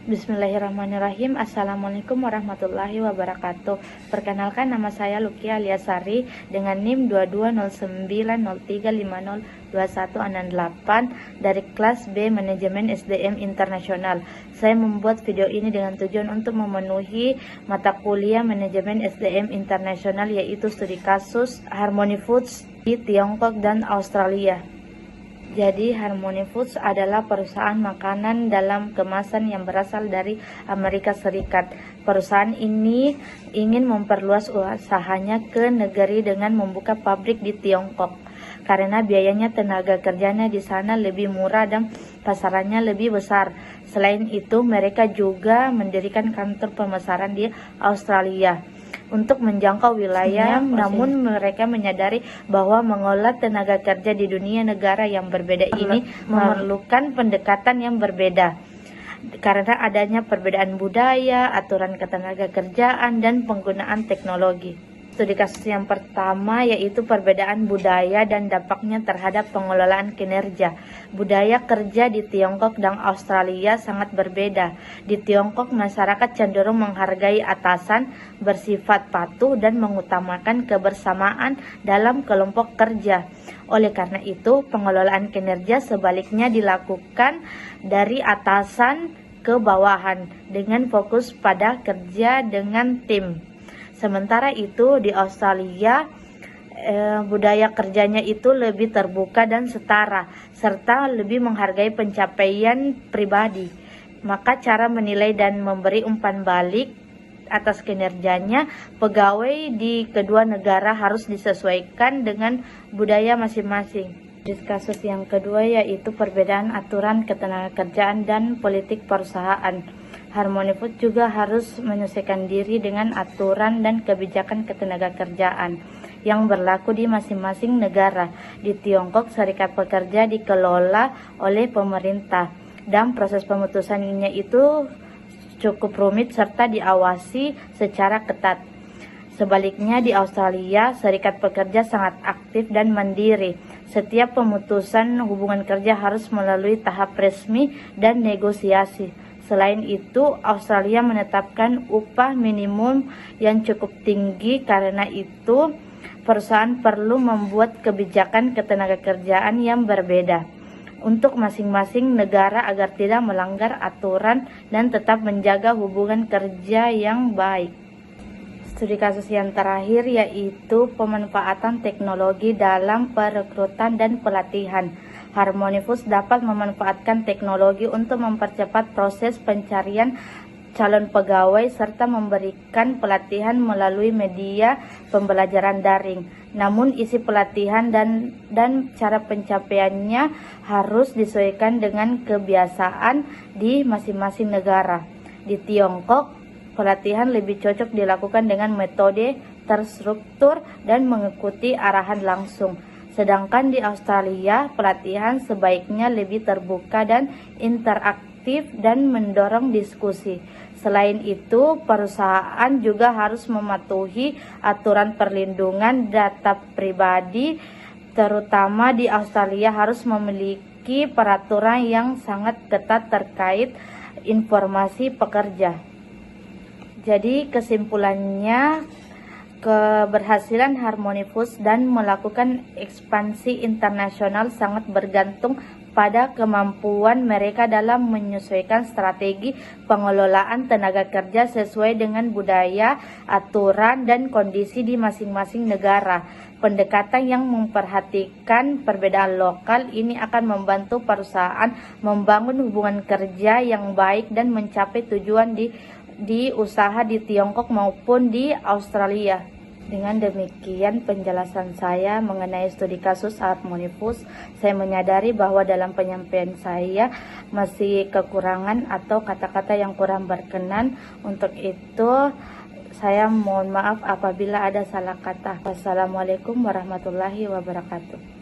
Bismillahirrahmanirrahim. Assalamualaikum warahmatullahi wabarakatuh. Perkenalkan, nama saya Lukia Aliasari dengan NIM 220903502168 dari kelas B Manajemen SDM Internasional. Saya membuat video ini dengan tujuan untuk memenuhi mata kuliah Manajemen SDM Internasional, yaitu studi kasus Harmony Foods di Tiongkok dan Australia. Jadi Harmony Foods adalah perusahaan makanan dalam kemasan yang berasal dari Amerika Serikat. Perusahaan ini ingin memperluas usahanya ke negeri dengan membuka pabrik di Tiongkok, karena biayanya tenaga kerjanya di sana lebih murah dan pasarannya lebih besar. Selain itu, mereka juga mendirikan kantor pemasaran di Australia untuk menjangkau wilayah, namun mereka menyadari bahwa mengolah tenaga kerja di dunia negara yang berbeda ini memerlukan pendekatan yang berbeda karena adanya perbedaan budaya, aturan ketenaga kerjaan, dan penggunaan teknologi. Studi kasus yang pertama yaitu perbedaan budaya dan dampaknya terhadap pengelolaan kinerja. Budaya kerja di Tiongkok dan Australia sangat berbeda. Di Tiongkok, masyarakat cenderung menghargai atasan, bersifat patuh, dan mengutamakan kebersamaan dalam kelompok kerja. Oleh karena itu, pengelolaan kinerja sebaliknya dilakukan dari atasan ke bawahan dengan fokus pada kerja dengan tim. Sementara itu di Australia, budaya kerjanya itu lebih terbuka dan setara, serta lebih menghargai pencapaian pribadi. Maka cara menilai dan memberi umpan balik atas kinerjanya pegawai di kedua negara harus disesuaikan dengan budaya masing-masing. Kasus yang kedua yaitu perbedaan aturan ketenagakerjaan dan politik perusahaan. Harmony Foods juga harus menyesuaikan diri dengan aturan dan kebijakan ketenagakerjaan yang berlaku di masing-masing negara. Di Tiongkok, serikat pekerja dikelola oleh pemerintah dan proses pemutusannya itu cukup rumit serta diawasi secara ketat. Sebaliknya di Australia, serikat pekerja sangat aktif dan mandiri. Setiap pemutusan hubungan kerja harus melalui tahap resmi dan negosiasi. Selain itu, Australia menetapkan upah minimum yang cukup tinggi. Karena itu, perusahaan perlu membuat kebijakan ketenagakerjaan yang berbeda untuk masing-masing negara agar tidak melanggar aturan dan tetap menjaga hubungan kerja yang baik. Studi kasus yang terakhir yaitu pemanfaatan teknologi dalam perekrutan dan pelatihan. Harmony Foods dapat memanfaatkan teknologi untuk mempercepat proses pencarian calon pegawai serta memberikan pelatihan melalui media pembelajaran daring. Namun isi pelatihan dan cara pencapaiannya harus disesuaikan dengan kebiasaan di masing-masing negara. Di Tiongkok, pelatihan lebih cocok dilakukan dengan metode terstruktur dan mengikuti arahan langsung. Sedangkan di Australia, pelatihan sebaiknya lebih terbuka dan interaktif dan mendorong diskusi. Selain itu, perusahaan juga harus mematuhi aturan perlindungan data pribadi, terutama di Australia harus memiliki peraturan yang sangat ketat terkait informasi pekerja. Jadi kesimpulannya, keberhasilan Harmony Foods dan melakukan ekspansi internasional sangat bergantung pada kemampuan mereka dalam menyesuaikan strategi pengelolaan tenaga kerja sesuai dengan budaya, aturan, dan kondisi di masing-masing negara. Pendekatan yang memperhatikan perbedaan lokal ini akan membantu perusahaan membangun hubungan kerja yang baik dan mencapai tujuan di usaha di Tiongkok maupun di Australia. Dengan demikian penjelasan saya mengenai studi kasus Harmony Foods. Saya menyadari bahwa dalam penyampaian saya masih kekurangan atau kata-kata yang kurang berkenan. Untuk itu saya mohon maaf apabila ada salah kata. Wassalamualaikum warahmatullahi wabarakatuh.